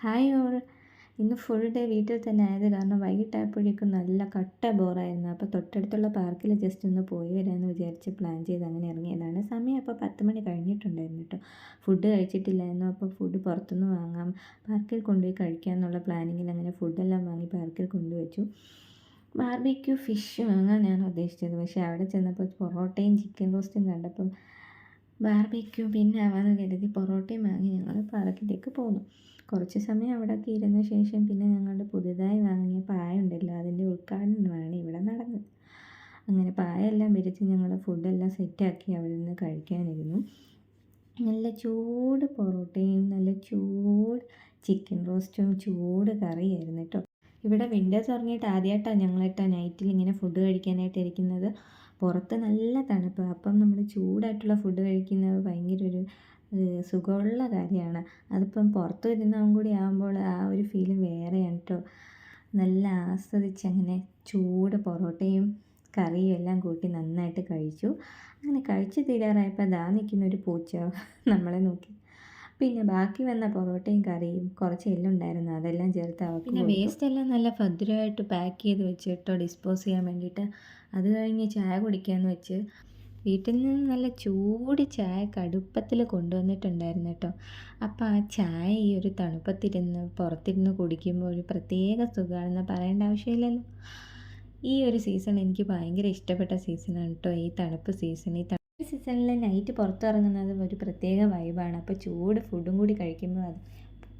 Hi all. ഇന്ന് full day വീട്ടിൽ തന്നെ ആയത് കാരണം വൈകിട്ടായപ്പോഴേക്കും നല്ല കട്ട ബോറായിരുന്നു. അപ്പോൾ തൊട്ടടുത്തുള്ള പാർക്കിൽ ജസ്റ്റ് ഒന്ന് പോയി വരാമെന്ന് വിചാരിച്ച് പ്ലാൻ ചെയ്ത് അങ്ങനെ ഇറങ്ങിയതാണ്. സമയം അപ്പോൾ 10 മണി കഴിഞ്ഞിട്ടുണ്ടായിരുന്നു കേട്ടോ. ഫുഡ് കഴിച്ചിട്ടില്ലായിരുന്നു. അപ്പോൾ ഫുഡ് പുറത്തുനിന്ന് വാങ്ങാം, പാർക്കിൽ കൊണ്ടുപോയി കഴിക്കാമെന്നുള്ള പ്ലാനിങ്ങിൽ അങ്ങനെ ഫുഡെല്ലാം വാങ്ങി പാർക്കിൽ കൊണ്ടുവച്ചു. ബാർബിക്യൂ ഫിഷ് വാങ്ങാനാണ് ഉദ്ദേശിച്ചത്. പക്ഷേ അവിടെ ചെന്നപ്പോൾ പൊറോട്ടയും ചിക്കൻ റോസ്റ്റും കണ്ടപ്പം ബാർബിക്യൂ പിന്നെ ആവാമെന്ന് കരുതി പൊറോട്ടയും വാങ്ങി ഞങ്ങൾ പാർക്കിലേക്ക് പോന്നു. കുറച്ച് സമയം അവിടെയൊക്കെ ഇരുന്ന ശേഷം പിന്നെ ഞങ്ങളുടെ പുതുതായി വാങ്ങിയ പായ ഉണ്ടല്ലോ, അതിൻ്റെ ഉദ്ഘാടനമാണ് ഇവിടെ നടന്നത്. അങ്ങനെ പായെല്ലാം വിരിച്ച് ഞങ്ങൾ ഫുഡെല്ലാം സെറ്റാക്കി അവിടെ നിന്ന് കഴിക്കാനിരുന്നു. നല്ല ചൂട് പൊറോട്ടയും നല്ല ചൂട് ചിക്കൻ റോസ്റ്റും ചൂട് കറിയായിരുന്നു കേട്ടോ. ഇവിടെ വിൻഡോസ് ഇറങ്ങിയിട്ട് ആദ്യമായിട്ടാണ് ഞങ്ങളിട്ട് നൈറ്റിൽ ഇങ്ങനെ ഫുഡ് കഴിക്കാനായിട്ട് ഇരിക്കുന്നത്. പുറത്ത് നല്ല തണുപ്പ്, അപ്പം നമ്മൾ ചൂടായിട്ടുള്ള ഫുഡ് കഴിക്കുന്നത് ഭയങ്കര ഒരു സുഖമുള്ള കാര്യമാണ്. അതിപ്പം പുറത്ത് വരുന്നതും കൂടി ആകുമ്പോൾ ആ ഒരു ഫീല് വേറെയാണ് കേട്ടോ. നല്ല ആസ്വദിച്ചങ്ങനെ ചൂട് പൊറോട്ടയും കറിയും എല്ലാം കൂട്ടി നന്നായിട്ട് കഴിച്ചു. അങ്ങനെ കഴിച്ച് തീരാറായപ്പോൾ ദാ നിൽക്കുന്നൊരു പൂച്ച നമ്മളെ നോക്കി. പിന്നെ ബാക്കി വന്ന പൊറോട്ടയും കറിയും കുറച്ച് എല്ലുണ്ടായിരുന്നു, അതെല്ലാം ചേർത്ത് അവർക്ക് പിന്നെ വേസ്റ്റ് എല്ലാം നല്ല ഭദ്രമായിട്ട് പാക്ക് ചെയ്ത് വെച്ച് കേട്ടോ, ഡിസ്പോസ് ചെയ്യാൻ വേണ്ടിയിട്ട്. അത് കഴിഞ്ഞ് ചായ കുടിക്കാമെന്ന് വെച്ച് വീട്ടിൽ നിന്ന് നല്ല ചൂട് ചായ കടുപ്പത്തിൽ കൊണ്ടുവന്നിട്ടുണ്ടായിരുന്നു കേട്ടോ. അപ്പോൾ ആ ചായ ഈ ഒരു തണുപ്പത്തിരുന്ന് പുറത്തിരുന്ന് കുടിക്കുമ്പോൾ ഒരു പ്രത്യേക സുഖമാണെന്ന് പറയേണ്ട ആവശ്യമില്ലല്ലോ. ഈ ഒരു സീസൺ എനിക്ക് ഭയങ്കര ഇഷ്ടപ്പെട്ട സീസണാണ് കേട്ടോ, ഈ തണുപ്പ് സീസൺ. ഈ സീസണിൽ നൈറ്റ് പുറത്തിറങ്ങുന്നത് ഒരു പ്രത്യേക വൈബാണ്. അപ്പോൾ ചൂട് ഫുഡും കൂടി കഴിക്കുമ്പോൾ അത്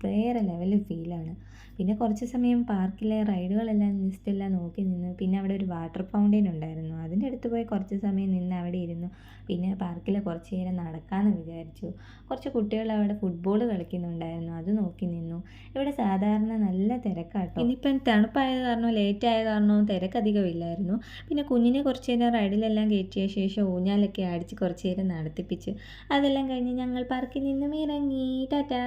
വേറെ ലെവൽ ഫീലാണ്. പിന്നെ കുറച്ച് സമയം പാർക്കിലെ റൈഡുകളെല്ലാം ലിസ്റ്റെല്ലാം നോക്കി നിന്ന്. പിന്നെ അവിടെ ഒരു വാട്ടർ ഫൗണ്ടെയിൻ ഉണ്ടായിരുന്നു, അതിൻ്റെ അടുത്ത് പോയി കുറച്ച് സമയം നിന്ന് അവിടെ ഇരുന്നു. പിന്നെ പാർക്കിൽ കുറച്ച് നേരം നടക്കാമെന്ന് വിചാരിച്ചു. കുറച്ച് കുട്ടികൾ അവിടെ ഫുട്ബോൾ കളിക്കുന്നുണ്ടായിരുന്നു, അത് നോക്കി നിന്നു. ഇവിടെ സാധാരണ നല്ല തിരക്കാട്ടോ. ഇനിയിപ്പം തണുപ്പായത് കാരണമോ ലേറ്റ് ആയ കാരണമോ തിരക്കധികം ഇല്ലായിരുന്നു. പിന്നെ കുഞ്ഞിനെ കുറച്ച് നേരം റൈഡിലെല്ലാം കയറ്റിയ ശേഷം ഊഞ്ഞാലൊക്കെ അടിച്ച് കുറച്ച് നേരം നടത്തിപ്പിച്ച് അതെല്ലാം കഴിഞ്ഞ് ഞങ്ങൾ പാർക്കിൽ നിന്നും ഇറങ്ങി. ടാറ്റാ.